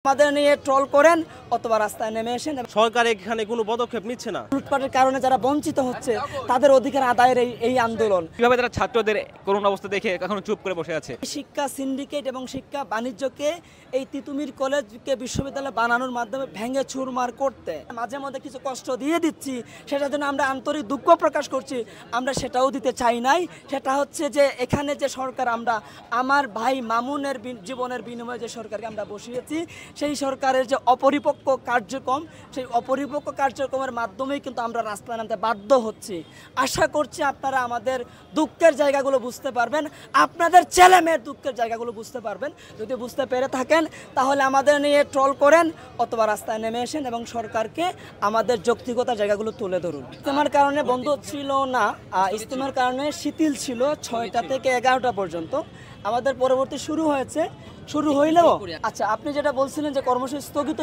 আমাদের নিয়ে ট্রল করেন অথবা রাস্তায় নেমে এসেন। সরকার এখানে কোনো পদক্ষেপ নিচ্ছে না। লুটপাটের কারণে যারা বঞ্চিত হচ্ছে তাদের অধিকার আদায়ের এই আন্দোলন। কিভাবে তারা ছাত্রদের করুণ অবস্থা দেখে এখনো চুপ করে বসে আছে? শিক্ষা সিন্ডিকেট এবং শিক্ষা বাণিজ্যকে এই তিতুমির কলেজকে বিশ্ববিদ্যালয় বানানোর মাধ্যমে ভেঙে চুরমার করতে মাঝে মধ্যে কিছু কষ্ট দিয়ে দিচ্ছি, সেটার জন্য আমরা আন্তরিক দুঃখ প্রকাশ করছি। আমরা সেটাও দিতে চাই নাই। সেটা হচ্ছে যে এখানে যে সরকার, আমরা আমার ভাই মামুনের জীবনের বিনিময়ে যে সরকারকে আমরা বসিয়েছি, সেই সরকারের যে অপরিপক্ক কার্যক্রম, সেই অপরিপক্ক কার্যক্রমের মাধ্যমেই কিন্তু আমরা রাস্তায় নামতে বাধ্য হচ্ছি। আশা করছি আপনারা আমাদের দুঃখের জায়গাগুলো বুঝতে পারবেন, আপনাদের ছেলে মেয়ের দুঃখের জায়গাগুলো বুঝতে পারবেন। যদি বুঝতে পেরে থাকেন তাহলে আমাদের নিয়ে ট্রল করেন অথবা রাস্তায় নেমে এসেন এবং সরকারকে আমাদের যৌক্তিকতা জায়গাগুলো তুলে ধরুন। ইজতেমার কারণে বন্ধ ছিল না, ইজতেমার কারণে শিথিল ছিল 6টা থেকে 11টা পর্যন্ত। আমাদের পরবর্তী শুরু হইলেও আচ্ছা, আপনি যেটা বলছিলেন যে কর্মসূচি স্থগিত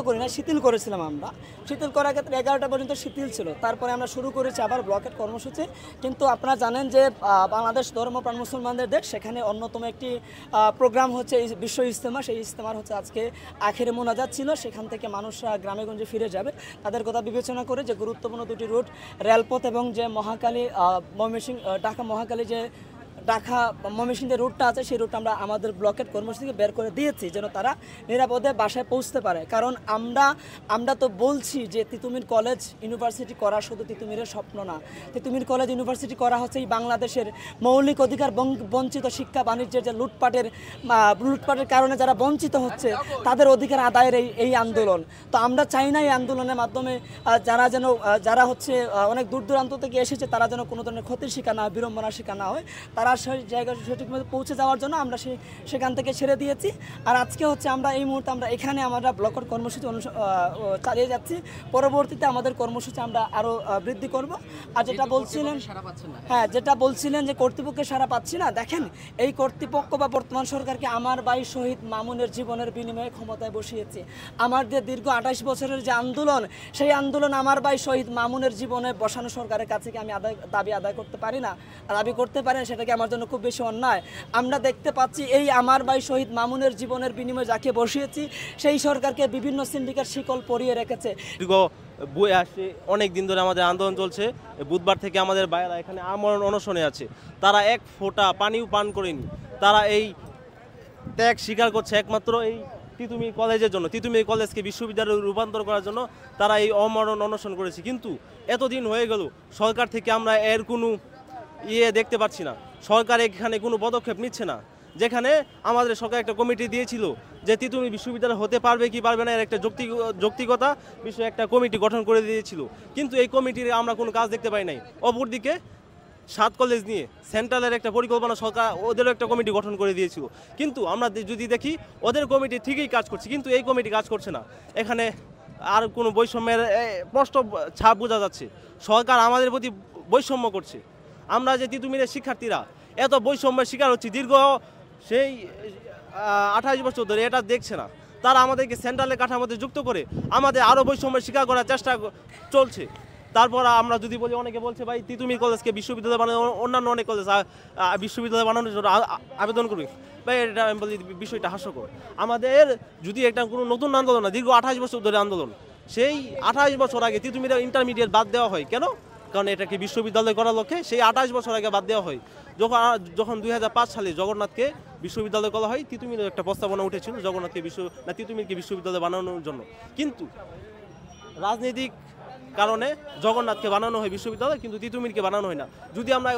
করি না, শিথিল করেছিলাম আমরা। শিথিল করার ক্ষেত্রে 11টা পর্যন্ত শিথিল ছিল, তারপরে আমরা শুরু করেছি আবার ব্লকেট কর্মসূচি। কিন্তু আপনারা জানেন যে বাংলাদেশ ধর্মপ্রাণ মুসলমানদের দেশ, সেখানে অন্যতম একটি প্রোগ্রাম হচ্ছে বিশ্ব ইজতেমা। সেই ইজতেমার হচ্ছে আজকে আখেরে মোনাজাত ছিল, সেখান থেকে মানুষরা গ্রামে গঞ্জে ফিরে যাবে। তাদের কথা বিবেচনা করে যে গুরুত্বপূর্ণ দুটি রুট, রেলপথ এবং যে মহাকালী ঢাকা মহাকালী যে ঢাকা ময়মনসিংহ যে রুটটা আছে, সেই রুটটা আমরা আমাদের ব্লকেট কর্মসূচি থেকে বের করে দিয়েছি, যেন তারা নিরাপদে বাসায় পৌঁছতে পারে। কারণ আমরা তো বলছি যে তিতুমির কলেজ ইউনিভার্সিটি করা শুধু তিতুমিরের স্বপ্ন না। তিতুমির কলেজ ইউনিভার্সিটি করা হচ্ছে এই বাংলাদেশের মৌলিক অধিকার বঞ্চিত শিক্ষা বাণিজ্যের যে লুটপাটের কারণে যারা বঞ্চিত হচ্ছে তাদের অধিকার আদায়ের এই আন্দোলন। তো আমরা চাই না এই আন্দোলনের মাধ্যমে যারা হচ্ছে অনেক দূর দূরান্ত থেকে এসেছে তারা যেন কোনো ধরনের ক্ষতির শিকার না হয়, বিড়ম্বনার শিকার না হয়। তারা সেই জায়গায় সঠিকভাবে পৌঁছে যাওয়ার জন্য আমরা সেখান থেকে ছেড়ে দিয়েছি। আর আজকে হচ্ছে আমরা এই মুহূর্তে এখানে আমরা ব্লকেট কর্মসূচি চালিয়ে যাচ্ছি। পরবর্তীতে আমাদের কর্মসূচি আমরা আরও বৃদ্ধি করব। আর যেটা বলছিলেন যে কর্তৃপক্ষের সাড়া পাচ্ছি না, দেখেন এই কর্তৃপক্ষ বা বর্তমান সরকারকে আমার ভাই শহীদ মামুনের জীবনের বিনিময়ে ক্ষমতায় বসিয়েছে। আমার যে দীর্ঘ 28 বছরের যে আন্দোলন, সেই আন্দোলন আমার ভাই শহীদ মামুনের জীবনে বসানো সরকারের কাছে কি আমি দাবি আদায় করতে পারি না? দাবি করতে পারেন, সেটাকে আমার জন্য খুব বেশি অন্যায়। আমরা দেখতে পাচ্ছি এই আমার ভাই শহীদ মামুনের জীবনের বিনিময়ে যাকে বসিয়েছি, সেই সরকারকে বিভিন্ন সিন্ডিকেট শিকল পরিয়ে রেখেছে। অনেক দিন ধরে আমাদের আন্দোলন চলছে। বুধবার থেকে আমাদের ভাইয়েরা এখানে আমরণ অনশনে আছে। তারা এক ফোঁটা পানিও পান করেনি। তারা এই ত্যাগ স্বীকার করছে একমাত্র এই তিতুমির কলেজের জন্য। তিতুমির কলেজকে বিশ্ববিদ্যালয়ে রূপান্তর করার জন্য তারা এই অমরণ অনশন করেছে। কিন্তু এতদিন হয়ে গেল, সরকার থেকে আমরা এর কোনো দেখতে পাচ্ছি না। সরকার এখানে কোনো পদক্ষেপ নিচ্ছে না। যেখানে আমাদের সরকার একটা কমিটি দিয়েছিল যে তিতুমির বিশ্ববিদ্যালয় হতে পারবে কি পারবে না এর একটা যৌক্তিকতা বিষয়ে একটা কমিটি গঠন করে দিয়েছিল। কিন্তু এই কমিটির আমরা কোনো কাজ দেখতে পাই নাই। অপরদিকে 7 কলেজ নিয়ে সেন্ট্রালের একটা পরিকল্পনা সরকার ওদেরও একটা কমিটি গঠন করে দিয়েছিল। কিন্তু আমরা যদি দেখি ওদের কমিটি ঠিকই কাজ করছে, কিন্তু এই কমিটি কাজ করছে না। এখানে আর কোনো বৈষম্যের স্পষ্ট ছাপ বোঝা যাচ্ছে। সরকার আমাদের প্রতি বৈষম্য করছে। আমরা যে তিতুমিরের শিক্ষার্থীরা এত বৈষম্যের শিকার হচ্ছি দীর্ঘ সেই 28 বছর ধরে, এটা দেখছে না। তারা আমাদেরকে সেন্ট্রালের কাঠামোতে যুক্ত করে আমাদের আরও বৈষম্যের শিকার করার চেষ্টা চলছে। তারপর আমরা যদি বলি, অনেকে বলছে ভাই তিতুমির কলেজকে বিশ্ববিদ্যালয় বানানো, অন্যান্য অনেক কলেজ বিশ্ববিদ্যালয় বানানোর জন্য আবেদন করি। ভাই এটা আমি বলি বিষয়টা হাস্যকর। আমাদের যদি একটা কোনো নতুন আন্দোলন না, দীর্ঘ 28 বছর ধরে আন্দোলন, সেই 28 বছর আগে তিতুমির ইন্টারমিডিয়েট বাদ দেওয়া হয় কেন? কারণ এটাকে বিশ্ববিদ্যালয় করার লক্ষ্যে সেই 28 বছর আগে বাদ দেওয়া হয়। যখন 2005 সালে জগন্নাথকে বিশ্ববিদ্যালয় করা হয়, তিতুমিরের একটা প্রস্তাবনা উঠেছিল তিতুমিরকে বিশ্ববিদ্যালয় বানানোর জন্য। কিন্তু রাজনৈতিক কারণে জগন্নাথকে বানানো হয় বিশ্ববিদ্যালয়, কিন্তু তিতুমিরকে বানানো হয় না। যদি আমরা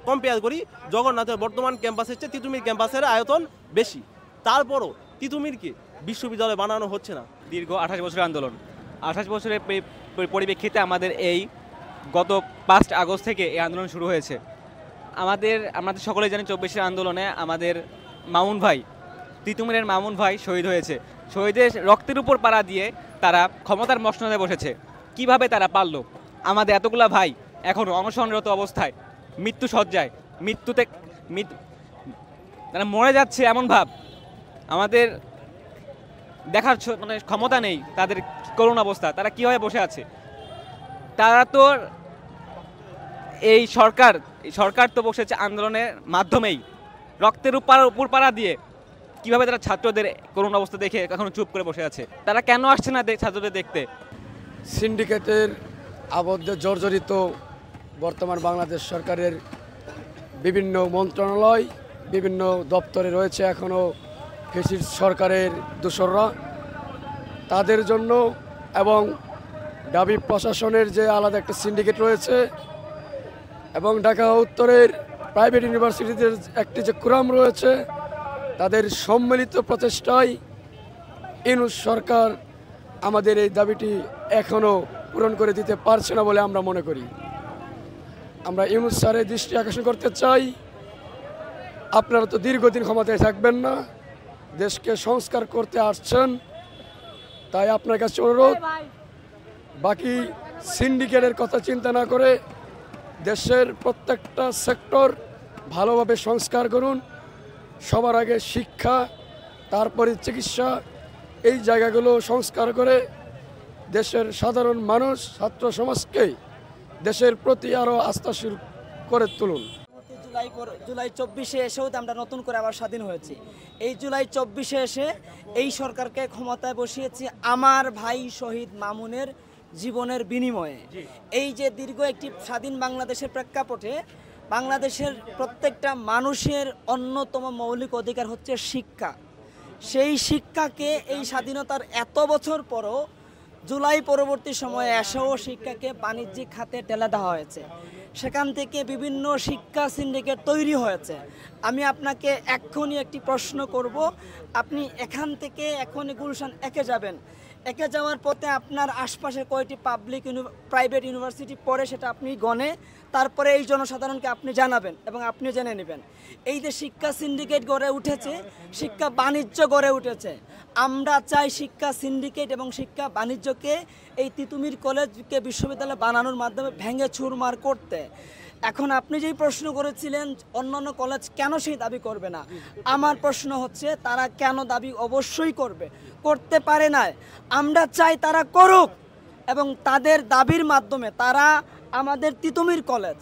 কম্পেয়ার করি, জগন্নাথের বর্তমান ক্যাম্পাসের চেয়ে তিতুমির ক্যাম্পাসের আয়তন বেশি, তারপরও তিতুমিরকে বিশ্ববিদ্যালয় বানানো হচ্ছে না। দীর্ঘ 28 বছরের আন্দোলন, 28 বছরের পরিপ্রেক্ষিতে আমাদের এই গত 5 আগস্ট থেকে এই আন্দোলন শুরু হয়েছে। আমাদের সকলে জানি 24-এর আন্দোলনে আমাদের মামুন ভাই, তিতুমিরের মামুন ভাই শহীদ হয়েছে। শহীদের রক্তের উপর পাড়া দিয়ে তারা ক্ষমতার মসনদে বসেছে। কিভাবে তারা পারলো? আমাদের এতগুলা ভাই এখন অনশনরত অবস্থায় মৃত্যু সজ্জায়, তারা মরে যাচ্ছে এমন ভাব। আমাদের দেখার মানে ক্ষমতা নেই তাদের করুণ অবস্থা, তারা কীভাবে বসে আছে। তারা তো এই সরকার তো বসেছে আন্দোলনের মাধ্যমেই, রক্তের উপর পাড়া দিয়ে কিভাবে তারা ছাত্রদের করুণ অবস্থা দেখে এখনো চুপ করে বসে আছে? তারা কেন আসছে না ছাত্রদের দেখতে? সিন্ডিকেটের আবদ্ধে জর্জরিত বর্তমান বাংলাদেশ সরকারের বিভিন্ন মন্ত্রণালয়, বিভিন্ন দপ্তরে রয়েছে এখনও ফ্যাসিস্ট সরকারের দোসররা। তাদের জন্য এবং ঢাবি প্রশাসনের যে আলাদা একটা সিন্ডিকেট রয়েছে এবং ঢাকা উত্তরের প্রাইভেট ইউনিভার্সিটিদের একটি যে কুরাম রয়েছে, তাদের সম্মিলিত প্রচেষ্টায় ইউনূস সরকার আমাদের এই দাবিটি এখনও পূরণ করে দিতে পারছে না বলে আমরা মনে করি। আমরা ইউনূস স্যারের দৃষ্টি আকর্ষণ করতে চাই, আপনারা তো দীর্ঘদিন ক্ষমতায় থাকবেন না, দেশকে সংস্কার করতে আসছেন, তাই আপনার কাছে অনুরোধ, বাকি সিন্ডিকেটের কথা চিন্তা না করে দেশের প্রত্যেকটা সেক্টর ভালোভাবে সংস্কার করুন। সবার আগে শিক্ষা, তারপরে চিকিৎসা, এই জায়গাগুলো সংস্কার করে দেশের সাধারণ মানুষ, ছাত্র সমাজকে দেশের প্রতি আরও আস্থাশীল করে তুলুন। জুলাই 24-এ এসেও তো আমরা নতুন করে আবার স্বাধীন হয়েছি। এই জুলাই 24-এ এসে এই সরকারকে ক্ষমতায় বসিয়েছি আমার ভাই শহীদ মামুনের জীবনের বিনিময়ে। এই যে দীর্ঘ একটি স্বাধীন বাংলাদেশের প্রেক্ষাপটে বাংলাদেশের প্রত্যেকটা মানুষের অন্যতম মৌলিক অধিকার হচ্ছে শিক্ষা। সেই শিক্ষাকে এই স্বাধীনতার এত বছর পরও জুলাই পরবর্তী সময়ে এসেও শিক্ষাকে বাণিজ্যিক খাতে ঠেলে দেওয়া হয়েছে। সেখান থেকে বিভিন্ন শিক্ষা সিন্ডিকেট তৈরি হয়েছে। আমি আপনাকে এক্ষুনি একটি প্রশ্ন করব, আপনি এখান থেকে এখনই গুলশান একে যাবেন, একে যাওয়ার পথে আপনার আশপাশে কয়টি প্রাইভেট ইউনিভার্সিটি পড়ে সেটা আপনি গণে তারপরে এই জনসাধারণকে আপনি জানাবেন এবং আপনি জেনে নেবেন। এই যে শিক্ষা সিন্ডিকেট গড়ে উঠেছে, শিক্ষা বাণিজ্য গড়ে উঠেছে, আমরা চাই শিক্ষা সিন্ডিকেট এবং শিক্ষা বাণিজ্যকে এই তিতুমির কলেজকে বিশ্ববিদ্যালয় বানানোর মাধ্যমে ভেঙে চুরমার করতে। এখন আপনি যেই প্রশ্ন করেছিলেন অন্যান্য কলেজ কেন সেই দাবি করবে না, আমার প্রশ্ন হচ্ছে তারা কেন দাবি অবশ্যই করতে পারে না। আমরা চাই তারা করুক এবং তাদের দাবির মাধ্যমে তারা আমাদের তিতুমির কলেজ,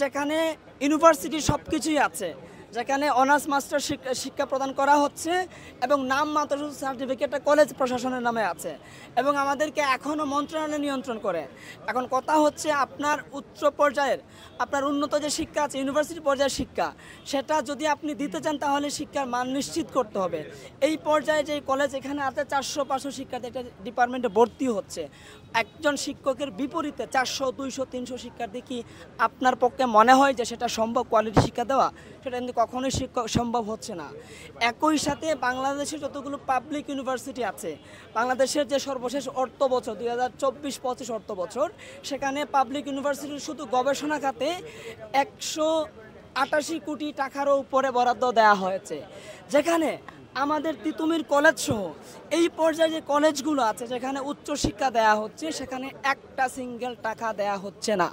যেখানে ইউনিভার্সিটি সব কিছুই আছে, যেখানে অনার্স মাস্টার শিক্ষা প্রদান করা হচ্ছে এবং নামমাত্র শুধু সার্টিফিকেটটা কলেজ প্রশাসনের নামে আছে এবং আমাদেরকে এখনও মন্ত্রণালয় নিয়ন্ত্রণ করে। এখন কথা হচ্ছে আপনার উচ্চ পর্যায়ের, আপনার উন্নত যে শিক্ষা আছে ইউনিভার্সিটি পর্যায়ের শিক্ষা, সেটা যদি আপনি দিতে চান তাহলে শিক্ষার মান নিশ্চিত করতে হবে। এই পর্যায়ে যে কলেজ এখানে আছে 400-500 শিক্ষার্থী একটা ডিপার্টমেন্টে ভর্তি হচ্ছে, একজন শিক্ষকের বিপরীতে 400, 200, 300 শিক্ষার্থী, কি আপনার পক্ষে মনে হয় যে সেটা সম্ভব কোয়ালিটি শিক্ষা দেওয়া? সেটা কিন্তু কখনোই সম্ভব হচ্ছে না। একই সাথে বাংলাদেশের যতগুলো পাবলিক ইউনিভার্সিটি আছে, বাংলাদেশের যে সর্বশেষ অর্থ বছর 2024-25 অর্থ বছর, সেখানে পাবলিক ইউনিভার্সিটির শুধু গবেষণা খাতে 188 কোটি টাকারও উপরে বরাদ্দ দেওয়া হয়েছে, যেখানে আমাদের তিতুমির কলেজ সহ এই পর্যায়ে যে কলেজগুলো আছে যেখানে উচ্চশিক্ষা দেয়া হচ্ছে সেখানে একটা সিঙ্গেল টাকা দেয়া হচ্ছে না।